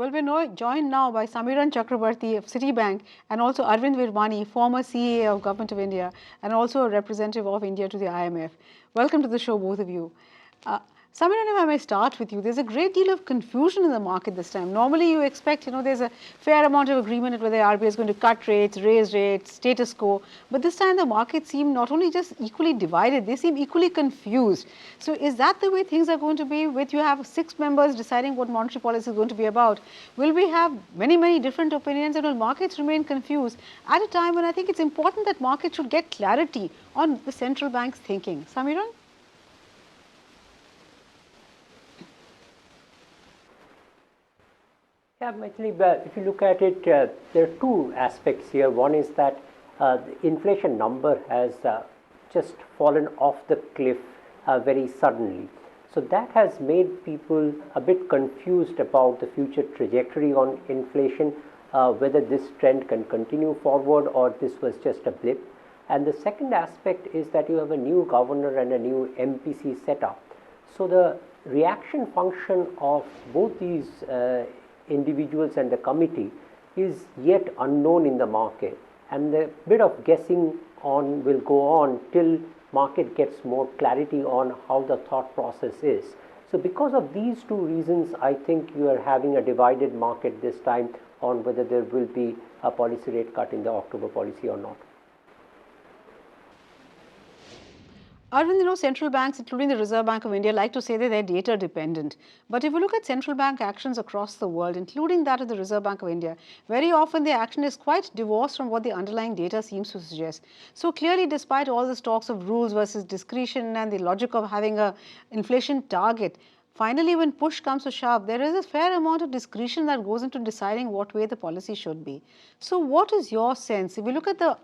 Well, we're joined now by Samiran Chakraborthy of Citibank and also Arvind Virmani, former CA of Government of India and also a representative of India to the IMF. Welcome to the show, both of you. Samiran, if I may start with you, there's a great deal of confusion in the market this time. Normally, you expect, there's a fair amount of agreement whether the RBI is going to cut rates, raise rates, status quo. But this time, the market seem not only just equally divided, they seem equally confused. So, is that the way things are going to be? With you have 6 members deciding what monetary policy is going to be about. Will we have many, many different opinions, and will markets remain confused at a time when I think it's important that markets should get clarity on the central bank's thinking? Samiran? Yeah, Mythili, if you look at it, there are two aspects here. One is that the inflation number has just fallen off the cliff very suddenly. So that has made people a bit confused about the future trajectory on inflation, whether this trend can continue forward or this was just a blip. And the second aspect is that you have a new governor and a new MPC setup. So the reaction function of both these individuals and the committee is yet unknown in the market, and the bit of guessing on will go on till market gets more clarity on how the thought process is. So because of these two reasons, I think you are having a divided market this time on whether there will be a policy rate cut in the October policy or not. Arvind, central banks, including the Reserve Bank of India, like to say that they're data dependent. But if you look at central bank actions across the world, including that of the Reserve Bank of India, very often their action is quite divorced from what the underlying data seems to suggest. So clearly, despite all this talks of rules versus discretion and the logic of having an inflation target, finally, when push comes to shove, there is a fair amount of discretion that goes into deciding what way the policy should be. So what is your sense? If we look at the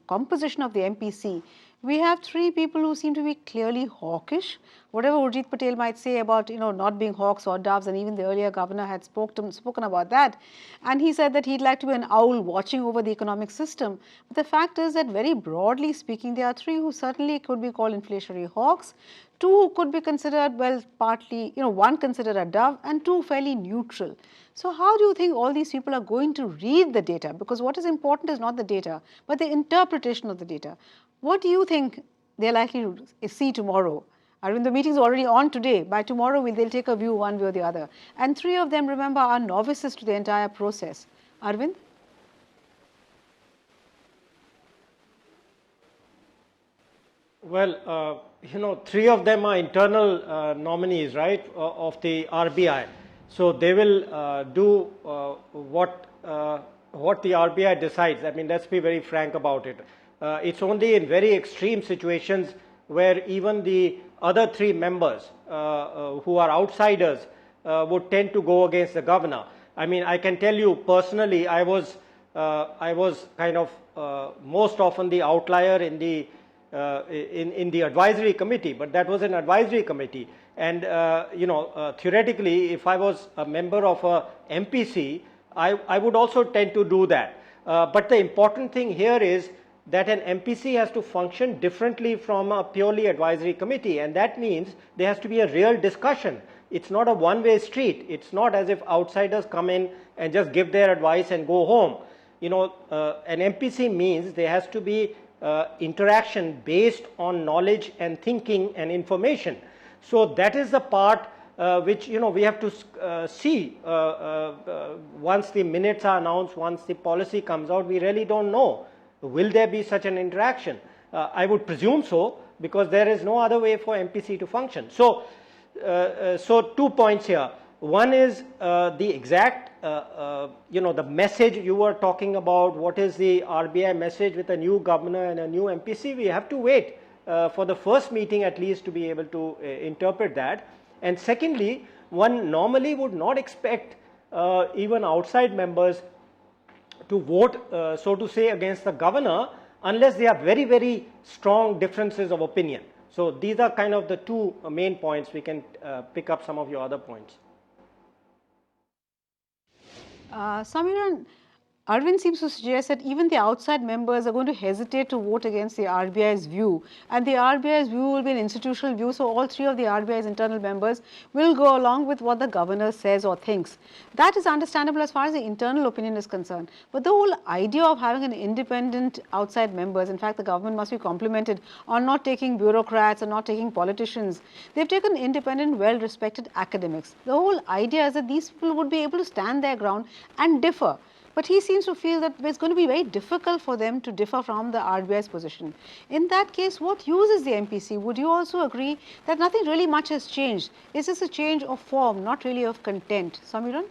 composition of the MPC, we have 3 people who seem to be clearly hawkish. Whatever Urjit Patel might say about not being hawks or doves, and even the earlier governor had spoken about that, and he said that he'd like to be an owl watching over the economic system. But the fact is that very broadly speaking, there are 3 who certainly could be called inflationary hawks, 2 who could be considered, well, partly, 1 considered a dove, and 2 fairly neutral. So how do you think all these people are going to read the data? Because what is important is not the data, but the interpretation of the data. What do you think they're likely to see tomorrow? Arvind, the meeting is already on today. By tomorrow, they'll take a view one way or the other. And 3 of them, remember, are novices to the entire process. Arvind? Well, 3 of them are internal nominees, right, of the RBI. So they will do what the RBI decides. I mean, let's be very frank about it. It's only in very extreme situations where even the other 3 members who are outsiders would tend to go against the governor. I mean, I can tell you personally, I was kind of most often the outlier in the advisory committee, but that was an advisory committee. And theoretically, if I was a member of a MPC, I would also tend to do that. But the important thing here is that an MPC has to function differently from a purely advisory committee, and that means there has to be a real discussion. It's not a one-way street. It's not as if outsiders come in and just give their advice and go home. An MPC means there has to be interaction based on knowledge and thinking and information. So that is the part which we have to see once the minutes are announced, once the policy comes out. We really don't know. Will there be such an interaction? I would presume so, because there is no other way for MPC to function. So 2 points here. One is the exact, the message you were talking about. What is the RBI message with a new governor and a new MPC? We have to wait for the first meeting at least to be able to interpret that. And secondly, one normally would not expect even outside members to vote, so to say, against the governor unless there are very, very strong differences of opinion. So these are kind of the 2 main points. We can pick up some of your other points. Samiran, Arvind seems to suggest that even the outside members are going to hesitate to vote against the RBI's view, and the RBI's view will be an institutional view, so all three of the RBI's internal members will go along with what the governor says or thinks. That is understandable as far as the internal opinion is concerned, but the whole idea of having an independent outside members, in fact the government must be complimented on not taking bureaucrats and not taking politicians. They've taken independent, well-respected academics. The whole idea is that these people would be able to stand their ground and differ. But he seems to feel that it's going to be very difficult for them to differ from the RBI's position. In that case, what use is the MPC? Would you also agree that nothing really much has changed? Is this a change of form, not really of content? Samiran?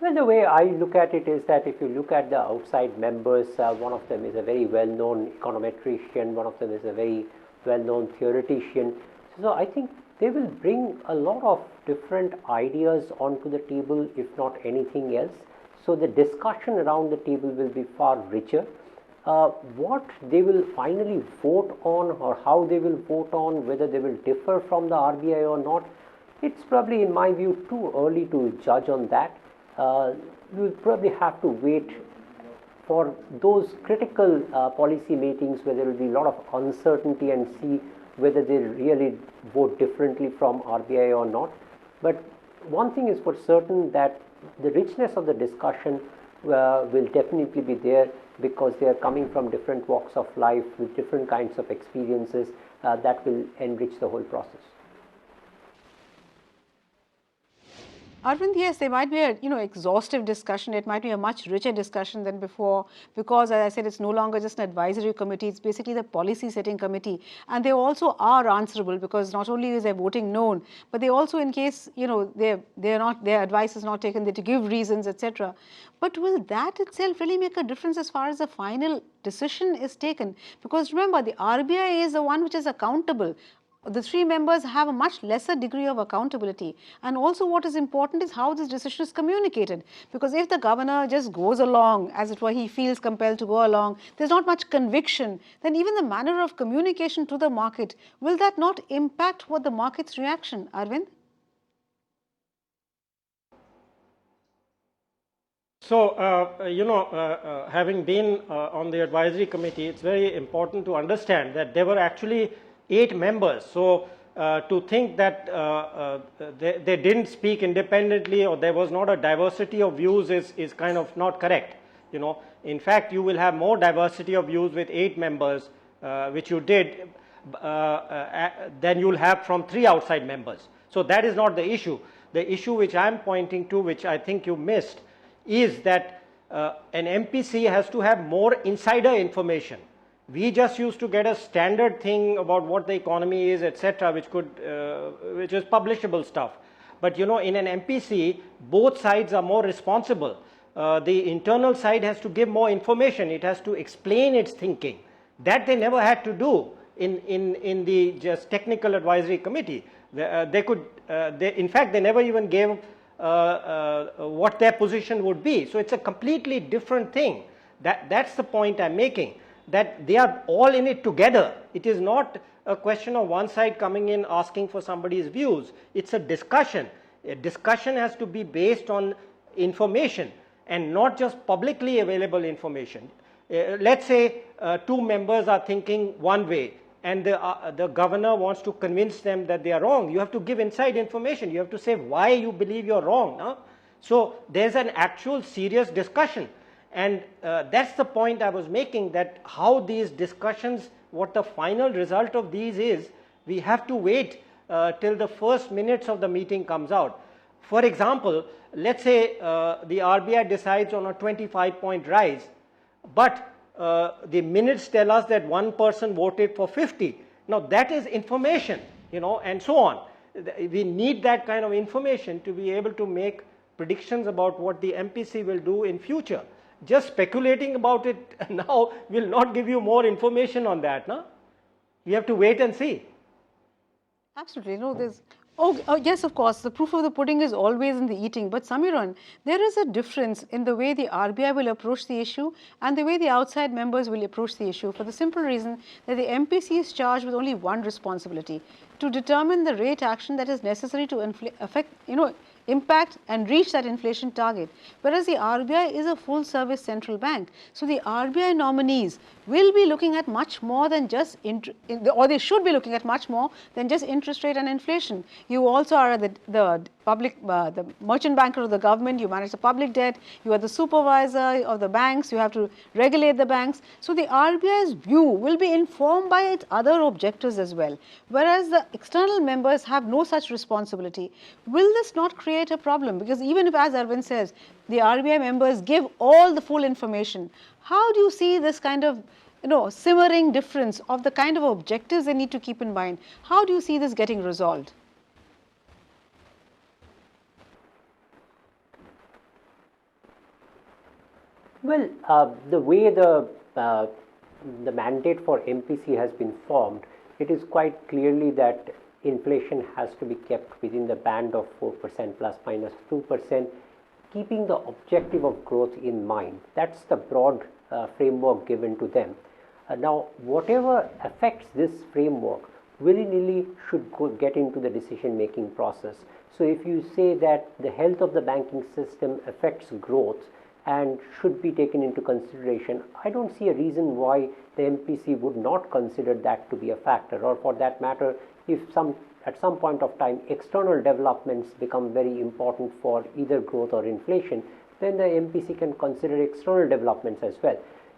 Well, the way I look at it is that if you look at the outside members, one of them is a very well-known econometrician, one of them is a very well-known theoretician. So I think they will bring a lot of different ideas onto the table, if not anything else. So the discussion around the table will be far richer. What they will finally vote on, or how they will vote on, whether they will differ from the RBI or not, it's probably, in my view, too early to judge on that. We will probably have to wait for those critical policy meetings where there will be a lot of uncertainty and see whether they really vote differently from RBI or not. But one thing is for certain, that the richness of the discussion will definitely be there, because they are coming from different walks of life with different kinds of experiences that will enrich the whole process. Arvind, yes, there might be a exhaustive discussion. It might be a much richer discussion than before, because as I said, it's no longer just an advisory committee. It's basically the policy setting committee, and they also are answerable, because not only is their voting known, but they also, in case their advice is not taken, they to give reasons, etc. But will that itself really make a difference as far as the final decision is taken? Because remember, the RBI is the one which is accountable. The three members have a much lesser degree of accountability, and also what is important is how this decision is communicated, because if the governor just goes along as it were, he feels compelled to go along, there's not much conviction, then even the manner of communication to the market, will that not impact what the market's reaction? Arvind? So, having been on the advisory committee, it's very important to understand that there were actually 8 members. So to think that they didn't speak independently, or there was not a diversity of views is kind of not correct. In fact, you will have more diversity of views with 8 members, which you did, than you'll have from 3 outside members. So that is not the issue. The issue which I'm pointing to, which I think you missed, is that an MPC has to have more insider information. We just used to get a standard thing about what the economy is, etc., which is publishable stuff. But in an MPC, both sides are more responsible. The internal side has to give more information. It has to explain its thinking. That they never had to do in the just technical advisory committee. In fact, they never even gave what their position would be. So it's a completely different thing. That's the point I'm making, that they are all in it together. It is not a question of one side coming in asking for somebody's views. It's a discussion. A discussion has to be based on information and not just publicly available information. Let's say 2 members are thinking one way, and the governor wants to convince them that they are wrong. You have to give inside information. You have to say why you believe you're wrong. No? So there's an actual serious discussion. And that's the point I was making, that how these discussions, what the final result of these is, we have to wait till the first minutes of the meeting comes out. For example, let's say the RBI decides on a 25-point rise, but the minutes tell us that one person voted for 50. Now that is information, and so on. We need that kind of information to be able to make predictions about what the MPC will do in future. Just speculating about it now will not give you more information on that. No? You have to wait and see. Absolutely. No, there's Oh, yes, of course. The proof of the pudding is always in the eating. But Samiran, there is a difference in the way the RBI will approach the issue and the way the outside members will approach the issue, for the simple reason that the MPC is charged with only one responsibility: to determine the rate action that is necessary to impact and reach that inflation target, whereas the RBI is a full service central bank. So the RBI nominees will be looking at much more than just or they should be looking at much more than just interest rate and inflation. You also are the public, the merchant banker of the government, you manage the public debt, you are the supervisor of the banks, you have to regulate the banks. So the RBI's view will be informed by its other objectives as well, whereas the external members have no such responsibility. Will this not create a problem? Because even if, as Arvind says, the RBI members give all the full information, how do you see this kind of simmering difference of the kind of objectives they need to keep in mind? How do you see this getting resolved? Well, the way the mandate for MPC has been formed, it is quite clearly that inflation has to be kept within the band of 4% plus minus 2%, keeping the objective of growth in mind. That's the broad framework given to them. Now, whatever affects this framework willy-nilly should get into the decision-making process. So if you say that the health of the banking system affects growth and should be taken into consideration, I don't see a reason why the MPC would not consider that to be a factor, or for that matter, if at some point of time external developments become very important for either growth or inflation, then the MPC can consider external developments as well.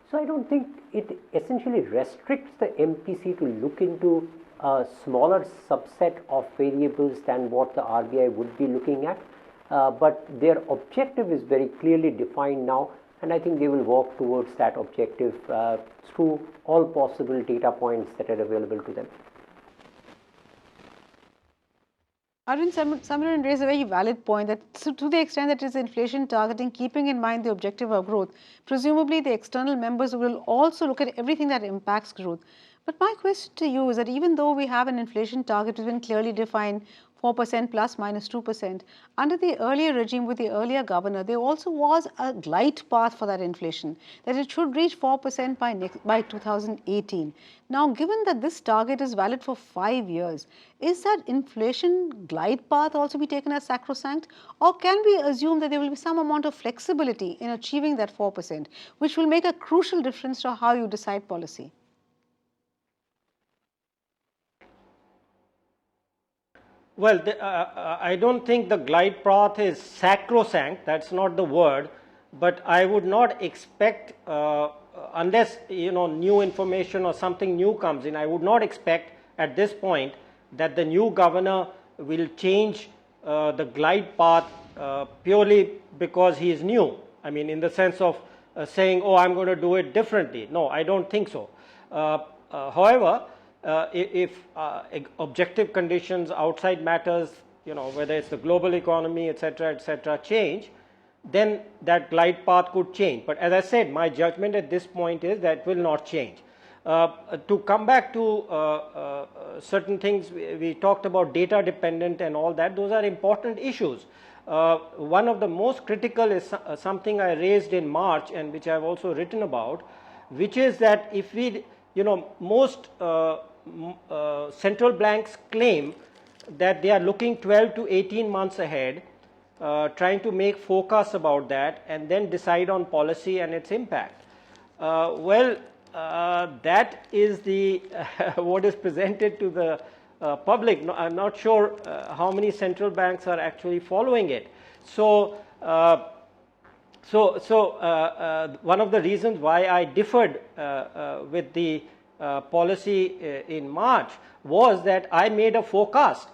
So I don't think it essentially restricts the MPC to look into a smaller subset of variables than what the RBI would be looking at, but their objective is very clearly defined now, and I think they will work towards that objective through all possible data points that are available to them. Arvind, Samiran raised a very valid point that to the extent that it is inflation targeting, keeping in mind the objective of growth, presumably the external members will also look at everything that impacts growth. But my question to you is that even though we have an inflation target which has been clearly defined, 4% plus minus 2%, under the earlier regime with the earlier governor, there also was a glide path for that inflation, that it should reach 4% by 2018. Now, given that this target is valid for 5 years, is that inflation glide path also be taken as sacrosanct, or can we assume that there will be some amount of flexibility in achieving that 4%, which will make a crucial difference to how you decide policy? Well, I don't think the glide path is sacrosanct, that's not the word, but I would not expect, unless new information or something new comes in, I would not expect at this point that the new governor will change the glide path purely because he is new. I mean, in the sense of saying, oh, I'm going to do it differently. No, I don't think so. However, if objective conditions, outside matters, whether it's the global economy, etc., change, then that glide path could change. But as I said, my judgment at this point is that will not change. To come back to certain things, we talked about data dependent and all that. Those are important issues. One of the most critical is something I raised in March and which I've also written about, which is that if we, most central banks claim that they are looking 12 to 18 months ahead, trying to make forecasts about that and then decide on policy and its impact. That is the what is presented to the public. No, I'm not sure how many central banks are actually following it. So one of the reasons why I differed with the policy in March was that I made a forecast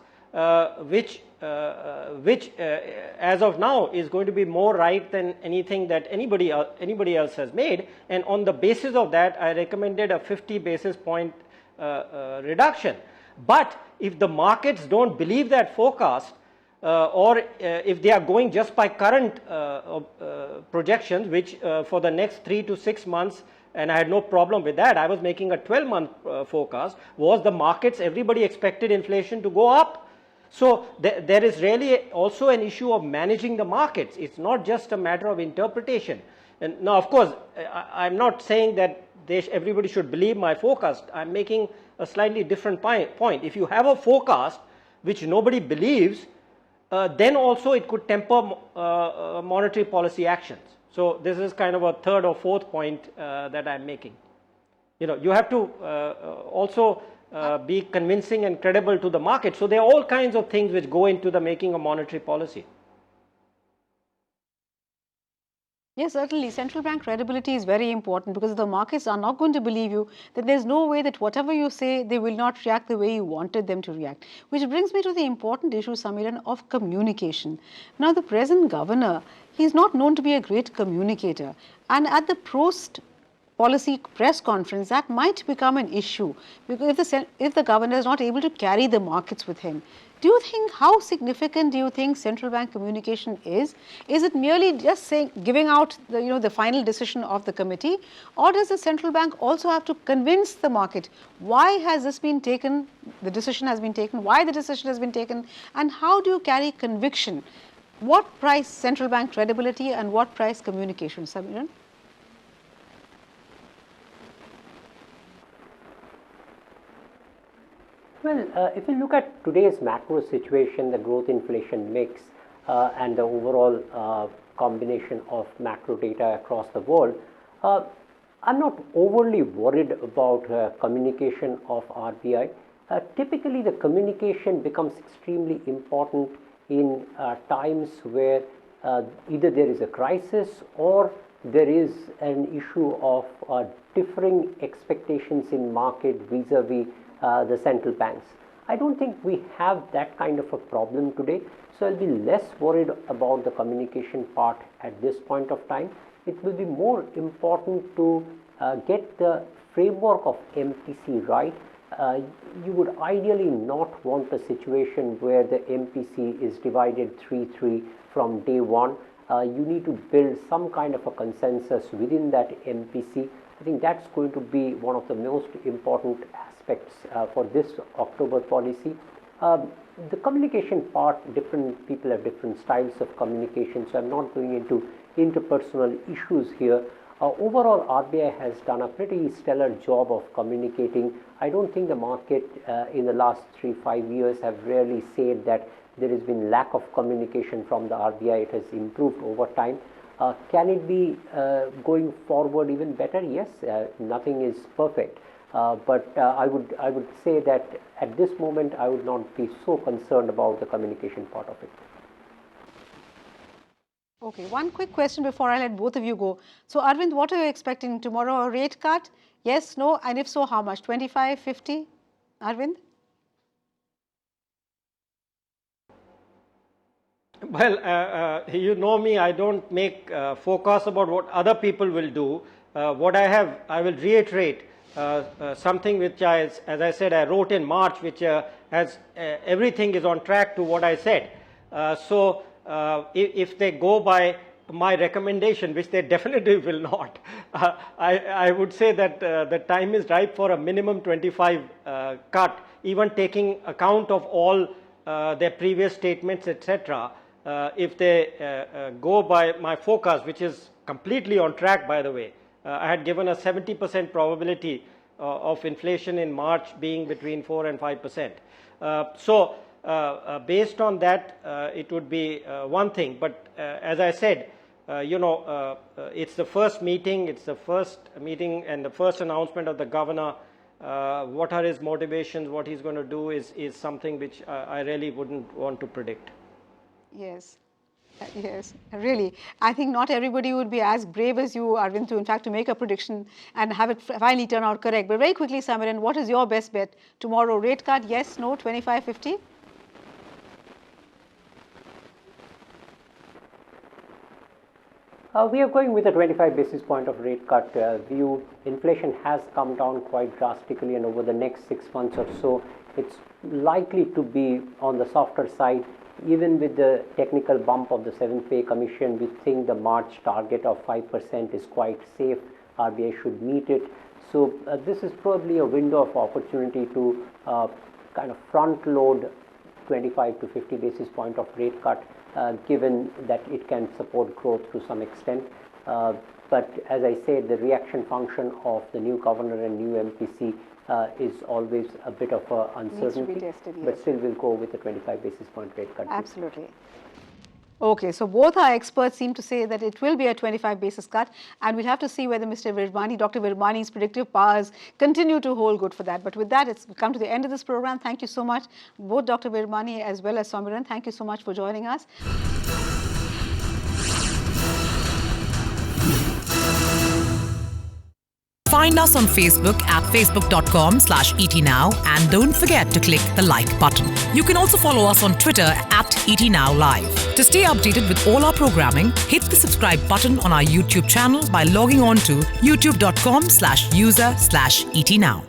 which as of now is going to be more right than anything that anybody else has made, and on the basis of that I recommended a 50 basis point reduction. But if the markets don't believe that forecast, or if they are going just by current projections, which for the next 3 to 6 months, and I had no problem with that, I was making a 12-month forecast, was the markets, everybody expected inflation to go up. So there is really also an issue of managing the markets. It's not just a matter of interpretation. And now, of course, I'm not saying that everybody should believe my forecast. I'm making a slightly different point. If you have a forecast which nobody believes, then also it could temper monetary policy actions. So this is kind of a third or fourth point that I'm making. You have to also be convincing and credible to the market. So there are all kinds of things which go into the making of monetary policy. Yes, certainly. Central bank credibility is very important, because if the markets are not going to believe you, then there's no way that whatever you say, they will not react the way you wanted them to react. Which brings me to the important issue, Samiran, of communication. Now, the present governor, he's not known to be a great communicator. And at the post policy press conference, that might become an issue, because if the governor is not able to carry the markets with him. Do you think, how significant do you think central bank communication is? Is it merely just saying, giving out the final decision of the committee, or does the central bank also have to convince the market why has this been taken, the decision has been taken, why the decision has been taken, and how do you carry conviction? What price central bank credibility and what price communication, Samiran? Well, if you look at today's macro situation, the growth inflation mix and the overall combination of macro data across the world, I'm not overly worried about communication of RBI. Typically, the communication becomes extremely important in times where either there is a crisis or there is an issue of differing expectations in market vis-a-vis the central banks. I don't think we have that kind of a problem today, so I'll be less worried about the communication part at this point of time. It will be more important to get the framework of MPC right. You would ideally not want a situation where the MPC is divided 3-3 from day one. You need to build some kind of a consensus within that MPC. I think that's going to be one of the most important aspects for this October policy. The communication part, different people have different styles of communication, so I'm not going into interpersonal issues here. Overall, RBI has done a pretty stellar job of communicating. I don't think the market in the last 3-5 years have really said that there has been lack of communication from the RBI. It has improved over time. Can it be going forward even better? Yes, nothing is perfect. But I would say that at this moment I would not be so concerned about the communication part of it. Okay, one quick question before I let both of you go. So Arvind, what are you expecting tomorrow? A rate cut? Yes, no, and if so, how much? 25, 50? Arvind? Well, you know me, I don't make forecasts about what other people will do. What I will reiterate something which as I said, I wrote in March, which has everything is on track to what I said. So if they go by my recommendation, which they definitely will not, I would say that the time is ripe for a minimum 25 cut, even taking account of all their previous statements, etc. If they go by my forecast, which is completely on track, by the way. I had given a 70% probability of inflation in March being between 4 and 5%. So based on that, it would be one thing. But as I said, it's the first meeting, and the first announcement of the governor. What are his motivations, what he's going to do is something which I really wouldn't want to predict. Yes. Yes, really. I think not everybody would be as brave as you, Arvind, in fact, to make a prediction and have it finally turn out correct. But very quickly, Samiran, what is your best bet tomorrow? Rate cut, yes, no, 25, 50? We are going with a 25 basis point of rate cut view. Inflation has come down quite drastically, and over the next 6 months or so, it's likely to be on the softer side. Even with the technical bump of the 7th Pay Commission, we think the March target of 5% is quite safe. RBI should meet it. So this is probably a window of opportunity to kind of front load 25 to 50 basis point of rate cut, given that it can support growth to some extent. But as I said, the reaction function of the new governor and new MPC is always a bit of uncertainty. Needs to be tested, yes. But still we'll go with the 25 basis point rate cut. Absolutely. Okay, so both our experts seem to say that it will be a 25 basis cut, and we'll have to see whether Mr. Virmani, Dr. Virmani's predictive powers continue to hold good for that. But with that, it's come to the end of this program. Thank you so much, both Dr. Virmani as well as Samiran. Thank you so much for joining us. Find us on Facebook at facebook.com/ETNow and don't forget to click the like button. You can also follow us on Twitter at ETNowLive. To stay updated with all our programming, hit the subscribe button on our YouTube channel by logging on to youtube.com/user/ETNow.